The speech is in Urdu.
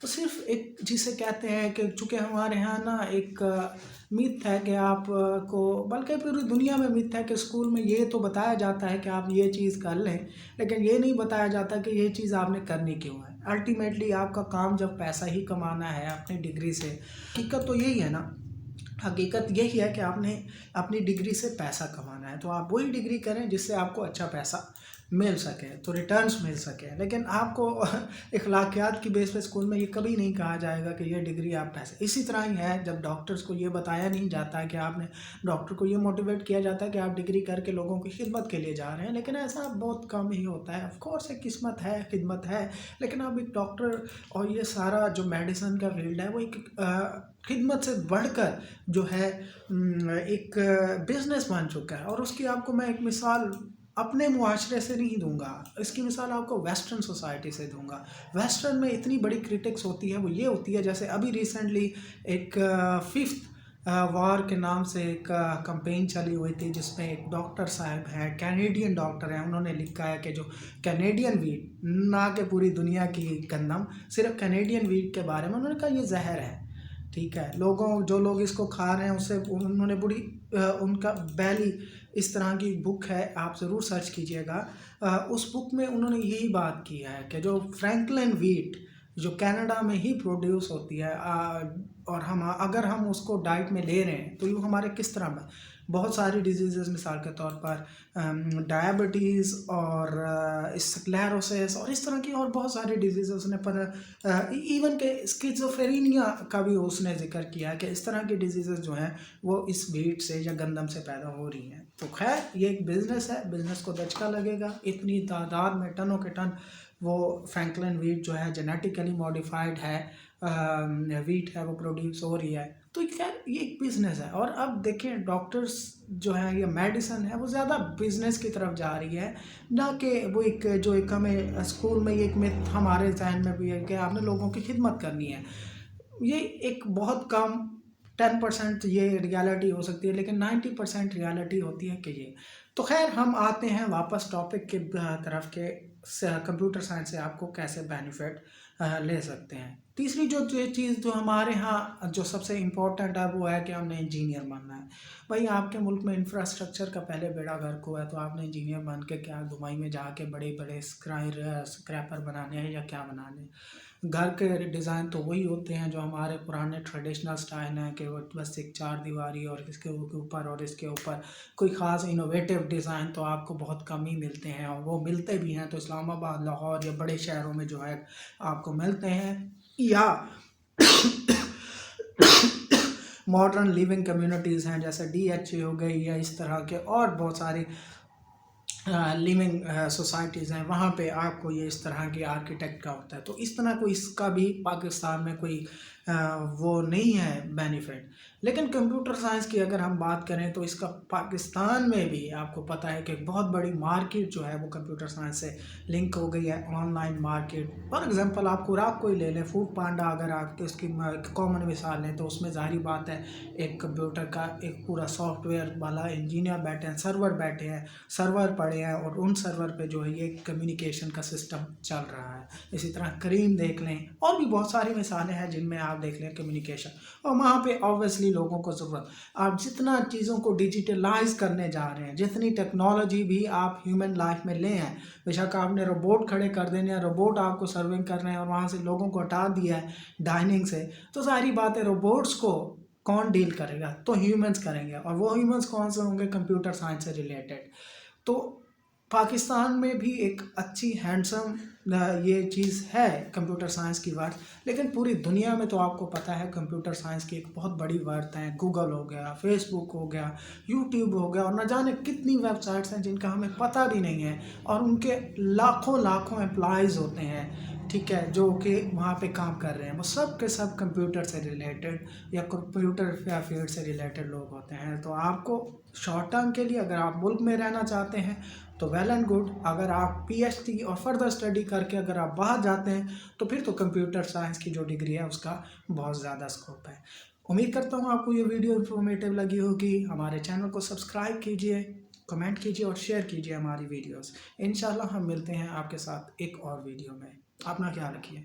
تو صرف ایک جسے کہتے ہیں کہ چونکہ ہمارے یہاں نا ایک میتھ ہے کہ آپ کو، بلکہ پوری دنیا میں میتھ ہے کہ اسکول میں یہ تو بتایا جاتا ہے کہ آپ یہ چیز کر لیں، لیکن یہ نہیں بتایا جاتا کہ یہ چیز آپ نے کرنی کیوں ہے۔ الٹیمیٹلی آپ کا کام جب پیسہ ہی کمانا ہے اپنی ڈگری سے، حقیقت تو یہی ہے نا، حقیقت یہی ہے کہ آپ نے اپنی ڈگری سے پیسہ کمانا ہے، تو آپ وہی ڈگری کریں جس سے آپ کو اچھا پیسہ مل سکے، تو ریٹرنز مل سکے۔ لیکن آپ کو اخلاقیات کی بیس پہ اسکول میں یہ کبھی نہیں کہا جائے گا کہ یہ ڈگری آپ پیسے، اسی طرح ہی ہے جب ڈاکٹرز کو یہ بتایا نہیں جاتا ہے کہ آپ نے، ڈاکٹر کو یہ موٹیویٹ کیا جاتا ہے کہ آپ ڈگری کر کے لوگوں کی خدمت کے لیے جا رہے ہیں، لیکن ایسا بہت کم ہی ہوتا ہے۔ آف کورس ایک قسمت ہے، خدمت ہے، لیکن اب ایک ڈاکٹر اور یہ سارا جو میڈیسن کا فیلڈ ہے وہ ایک خدمت سے بڑھ کر جو ہے ایک بزنس بن چکا ہے۔ اور اس کی آپ کو میں ایک مثال اپنے معاشرے سے نہیں دوں گا، اس کی مثال آپ کو ویسٹرن سوسائٹی سے دوں گا۔ ویسٹرن میں اتنی بڑی کرٹکس ہوتی ہے، وہ یہ ہوتی ہے جیسے ابھی ریسنٹلی ایک ففتھ وار کے نام سے ایک کمپین چلی ہوئی تھی، جس میں ایک ڈاکٹر صاحب ہیں، کینیڈین ڈاکٹر ہیں، انہوں نے لکھا ہے کہ جو کینیڈین ویٹ، نہ کہ پوری دنیا کی گندم، صرف کینیڈین ویٹ کے بارے میں انہوں نے کہا یہ زہر ہے، ٹھیک ہے، جو لوگ اس کو کھا رہے ہیں اسے انہوں نے بڑی ان کا بیلی، اس طرح کی بک ہے، آپ ضرور سرچ کیجئے گا۔ اس بک میں انہوں نے یہی بات کی ہے کہ جو فرینکلن ویٹ جو کینیڈا میں ہی پروڈیوس ہوتی ہے، اور اگر ہم اس کو ڈائٹ میں لے رہے ہیں تو یہ ہمارے کس طرح میں بہت ساری ڈیزیزز، مثال کے طور پر ڈائبٹیز اور اسکلیروسس اور اس طرح کی اور بہت ساری ڈیزیزز نے، پر ایون کہ اسکیزوفرینیا کا بھی اس نے ذکر کیا کہ اس طرح کی ڈیزیزز جو ہیں وہ اس ویٹ سے یا گندم سے پیدا ہو رہی ہیں۔ تو خیر یہ ایک بزنس ہے، بزنس کو دھچکا لگے گا، اتنی تعداد میں ٹنوں کے ٹن وہ فرینکلن ویٹ جو ہے جینیٹیکلی ماڈیفائڈ ہے ویٹ ہے، وہ پروڈیوس ہو رہی ہے، تو خیر یہ ایک بزنس ہے۔ اور اب دیکھیں ڈاکٹرز جو ہیں، یہ میڈیسن ہے وہ زیادہ بزنس کی طرف جا رہی ہے، نہ کہ وہ ایک جو ایک ہمیں اسکول میں یہ ایک myth ہمارے ذہن میں بھی ہے کہ آپ نے لوگوں کی خدمت کرنی ہے، یہ ایک بہت کم 10% یہ ریالٹی ہو سکتی ہے، لیکن 90% ریالٹی ہوتی ہے کہ یہ۔ تو خیر ہم آتے ہیں واپس ٹاپک کے طرف کہ کمپیوٹر سائنس سے آپ کو کیسے بینیفٹ لے سکتے ہیں۔ تیسری جو چیز جو ہمارے ہاں جو سب سے امپورٹنٹ ہے وہ ہے کہ ہم نے انجینئر بننا ہے۔ بھائی آپ کے ملک میں انفراسٹرکچر کا پہلے بیڑا غرق ہوا ہے، تو آپ نے انجینئر بن کے کیا دبئی میں جا کے بڑے بڑے اسکریپر بنانے ہیں یا کیا بنانے ہیں؟ گھر کے ڈیزائن تو وہی ہوتے ہیں جو ہمارے پرانے ٹریڈیشنل سٹائل ہیں کہ وہ بس ایک چار دیواری اور اس کے اوپر اور اس کے اوپر کوئی خاص انوویٹیو ڈیزائن تو آپ کو بہت کم ہی ملتے ہیں، اور وہ ملتے بھی ہیں تو اسلام آباد، لاہور یا بڑے شہروں میں جو ہے آپ کو ملتے ہیں، یا ماڈرن لیونگ کمیونٹیز ہیں جیسے DHA ہو گئی یا اس طرح کے اور بہت ساری لیونگ سوسائٹیز ہیں، وہاں پہ آپ کو یہ اس طرح کی آرکیٹیکٹ کا ہوتا ہے۔ تو اس طرح کوئی اس کا بھی پاکستان میں کوئی وہ نہیں ہے بینیفٹ۔ لیکن کمپیوٹر سائنس کی اگر ہم بات کریں تو اس کا پاکستان میں بھی آپ کو پتہ ہے کہ بہت بڑی مارکیٹ جو ہے وہ کمپیوٹر سائنس سے لنک ہو گئی ہے، on line market. For example آپ خوراک کو ہی لے لیں، فوڈ پانڈا، اگر آپ اس کی کامن مثال لیں تو اس میں ظاہری بات ہے ایک کمپیوٹر کا ایک پورا سافٹ ویئر والا انجینئر بیٹھے ہیں، سرور بیٹھے ہیں، سرور پڑے ہیں، اور ان سرور پہ جو ہے یہ کمیونیکیشن کا سسٹم چل رہا ہے۔ اسی طرح کریم دیکھ لیں، اور بھی بہت ساری مثالیں ہیں جن میں آپ دیکھ لیں کمیونیکیشن، اور وہاں پہ آبویسلی لوگوں کو ضرورت، آپ جتنا چیزوں کو ڈیجیٹلائز کرنے جا رہے ہیں، جتنی ٹیکنالوجی بھی آپ ہیومن لائف میں لے ہیں، بے شک آپ نے روبوٹ کھڑے کر دینے ہیں، روبوٹ آپ کو سرونگ کر رہے ہیں اور وہاں سے لوگوں کو ہٹا دیا ہے ڈائننگ سے، تو ظاہری بات ہے روبوٹس کو کون ڈیل کرے گا؟ تو ہیومنز کریں گے، اور وہ ہیومنز کون سے ہوں گے؟ کمپیوٹر سائنس سے ریلیٹڈ۔ تو پاکستان میں بھی ایک اچھی ہینڈسم یہ چیز ہے کمپیوٹر سائنس کی ورتھ، لیکن پوری دنیا میں تو آپ کو پتہ ہے کمپیوٹر سائنس کی ایک بہت بڑی ورتھ ہے۔ گوگل ہو گیا، فیس بک ہو گیا، یوٹیوب ہو گیا، اور نہ جانے کتنی ویب سائٹس ہیں جن کا ہمیں پتہ بھی نہیں ہے، اور ان کے لاکھوں امپلائیز ہوتے ہیں، ٹھیک ہے، جو کہ وہاں پہ کام کر رہے ہیں، وہ سب کے سب کمپیوٹر سے ریلیٹڈ یا کمپیوٹر فیلڈ سے ریلیٹڈ لوگ ہوتے ہیں۔ تو آپ کو شارٹ ٹرم کے لیے اگر آپ ملک میں رہنا چاہتے ہیں تو ویل اینڈ گڈ، اگر آپ PhD اور فردر اسٹڈی کر کے اگر آپ باہر جاتے ہیں تو پھر تو کمپیوٹر سائنس کی جو ڈگری ہے اس کا بہت زیادہ اسکوپ ہے۔ امید کرتا ہوں آپ کو یہ ویڈیو انفارمیٹیو لگی ہوگی۔ ہمارے چینل کو سبسکرائب کیجئے، کمنٹ کیجئے اور شیئر کیجئے ہماری ویڈیوز۔ انشاءاللہ ہم ملتے ہیں آپ کے ساتھ ایک اور ویڈیو میں۔ اپنا خیال رکھیے۔